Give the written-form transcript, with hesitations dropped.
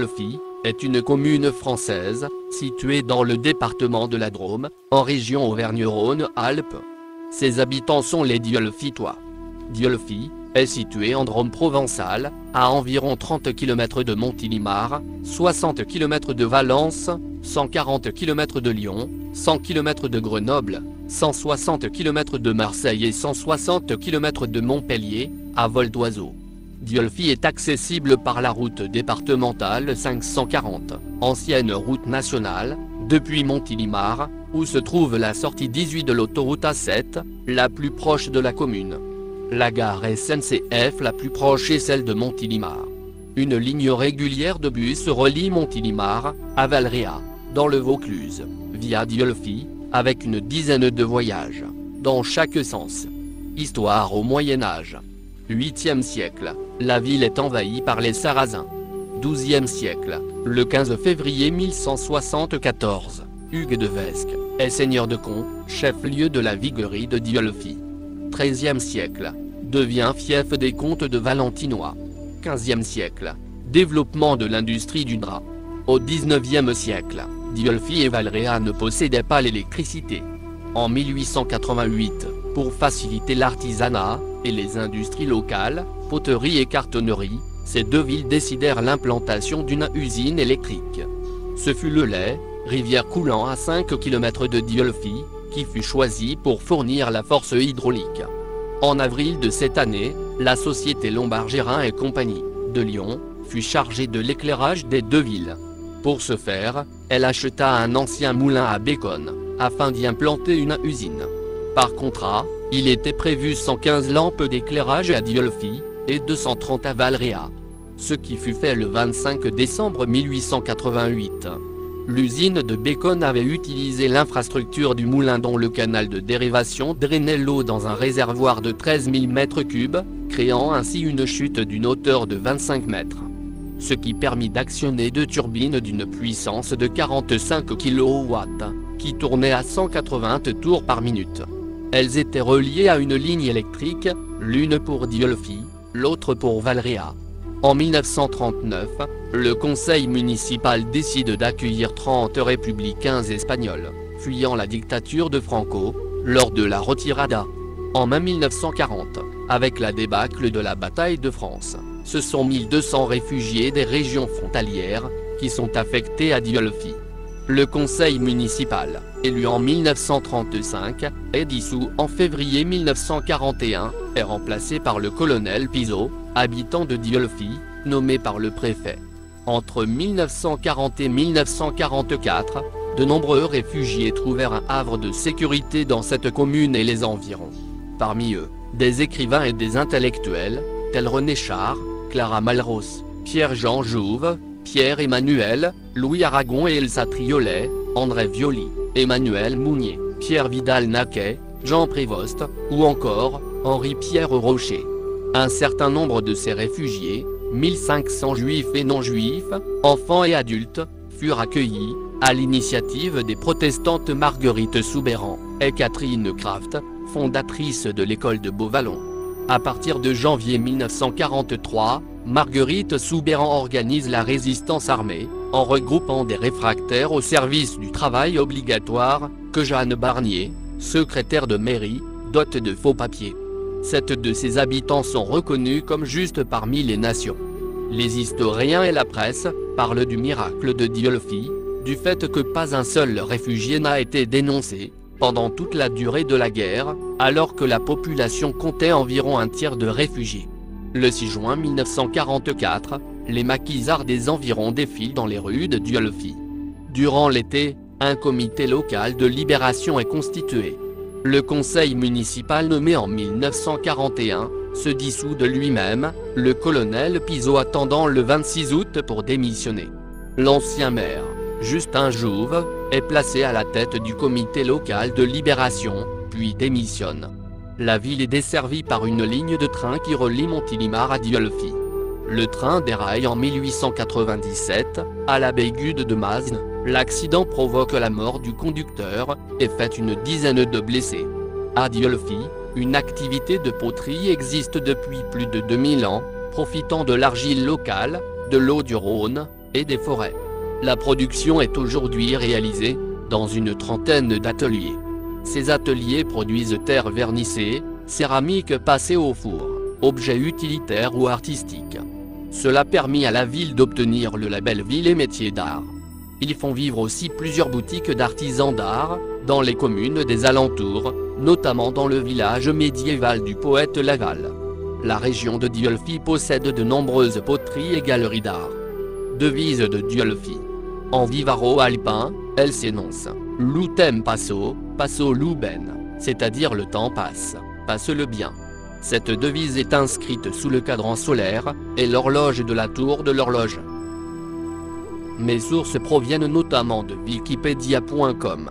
Dieulefit est une commune française, située dans le département de la Drôme, en région Auvergne-Rhône-Alpes. Ses habitants sont les Dieulefitois. Dieulefit est situé en Drôme provençale, à environ 30 km de Montélimar, 60 km de Valence, 140 km de Lyon, 100 km de Grenoble, 160 km de Marseille et 160 km de Montpellier, à vol d'oiseau. Dieulefit est accessible par la route départementale 540, ancienne route nationale, depuis Montélimar, où se trouve la sortie 18 de l'autoroute A7, la plus proche de la commune. La gare SNCF la plus proche est celle de Montélimar. Une ligne régulière de bus relie Montélimar à Valréas, dans le Vaucluse, via Dieulefit, avec une dizaine de voyages, dans chaque sens. Histoire au Moyen-Âge. 8e siècle, la ville est envahie par les Sarrasins. 12e siècle, le 15 février 1174, Hugues de Vesques est seigneur de Con, chef-lieu de la viguerie de Dieulefit. 13e siècle, devient fief des comtes de Valentinois. 15e siècle, développement de l'industrie du drap. Au 19e siècle, Dieulefit et Valréas ne possédaient pas l'électricité. En 1888, pour faciliter l'artisanat et les industries locales, poterie et cartonnerie, ces deux villes décidèrent l'implantation d'une usine électrique. Ce fut le Lay, rivière coulant à 5 km de Dieulefit, qui fut choisie pour fournir la force hydraulique. En avril de cette année, la société Lombard-Gérin et compagnie, de Lyon, fut chargée de l'éclairage des deux villes. Pour ce faire, elle acheta un ancien moulin à Bécon, afin d'y implanter une usine. Par contrat, il était prévu 115 lampes d'éclairage à Dieulefit, et 230 à Valréas. Ce qui fut fait le 25 décembre 1888. L'usine de Bécon avait utilisé l'infrastructure du moulin dont le canal de dérivation drainait l'eau dans un réservoir de 13 000 m3, créant ainsi une chute d'une hauteur de 25 mètres. Ce qui permit d'actionner deux turbines d'une puissance de 45 kW, qui tournaient à 180 tours par minute. Elles étaient reliées à une ligne électrique, l'une pour Dieulefit, l'autre pour Valréas. En 1939, le conseil municipal décide d'accueillir 30 républicains espagnols, fuyant la dictature de Franco, lors de la retirada. En mai 1940, avec la débâcle de la bataille de France, ce sont 1200 réfugiés des régions frontalières, qui sont affectés à Dieulefit. Le conseil municipal, élu en 1935, est dissous en février 1941, est remplacé par le colonel Pizot, habitant de Dieulefit, nommé par le préfet. Entre 1940 et 1944, de nombreux réfugiés trouvèrent un havre de sécurité dans cette commune et les environs. Parmi eux, des écrivains et des intellectuels, tels René Char, Clara Malraux, Pierre-Jean Jouve, Pierre-Emmanuel, Louis Aragon et Elsa Triolet, André Violi, Emmanuel Mounier, Pierre Vidal-Naquet, Jean Prévost, ou encore Henri-Pierre Rocher. Un certain nombre de ces réfugiés, 1500 juifs et non-juifs, enfants et adultes, furent accueillis, à l'initiative des protestantes Marguerite Soubeyran et Catherine Kraft, fondatrices de l'école de Beauvallon. À partir de janvier 1943, Marguerite Soubeyran organise la résistance armée, en regroupant des réfractaires au service du travail obligatoire, que Jeanne Barnier, secrétaire de mairie, dote de faux papiers. 7 de ses habitants sont reconnus comme justes parmi les nations. Les historiens et la presse parlent du miracle de Dieulefit, du fait que pas un seul réfugié n'a été dénoncé, pendant toute la durée de la guerre, alors que la population comptait environ un tiers de réfugiés. Le 6 juin 1944, les maquisards des environs défilent dans les rues de Dieulefit. Durant l'été, un comité local de libération est constitué. Le conseil municipal nommé en 1941, se dissout de lui-même, le colonel Pizot attendant le 26 août pour démissionner. L'ancien maire, Justin Jouve, est placé à la tête du comité local de libération, puis démissionne. La ville est desservie par une ligne de train qui relie Montélimar à Dieulefit. Le train déraille en 1897, à la Bégude de Masnes. L'accident provoque la mort du conducteur, et fait une dizaine de blessés. À Dieulefit, une activité de poterie existe depuis plus de 2000 ans, profitant de l'argile locale, de l'eau du Rhône, et des forêts. La production est aujourd'hui réalisée dans une trentaine d'ateliers. Ces ateliers produisent terre vernissée, céramique passée au four, objets utilitaires ou artistiques. Cela permet à la ville d'obtenir le label Ville et Métiers d'Art. Ils font vivre aussi plusieurs boutiques d'artisans d'art, dans les communes des alentours, notamment dans le village médiéval du poète Laval. La région de Dieulfi possède de nombreuses poteries et galeries d'art. Devise de Dieulfi. En vivaro alpin, elle s'énonce « Loutem passo, passo luben », c'est-à-dire le temps passe, passe le bien. Cette devise est inscrite sous le cadran solaire, et l'horloge de la tour de l'horloge. Mes sources proviennent notamment de Wikipedia.com.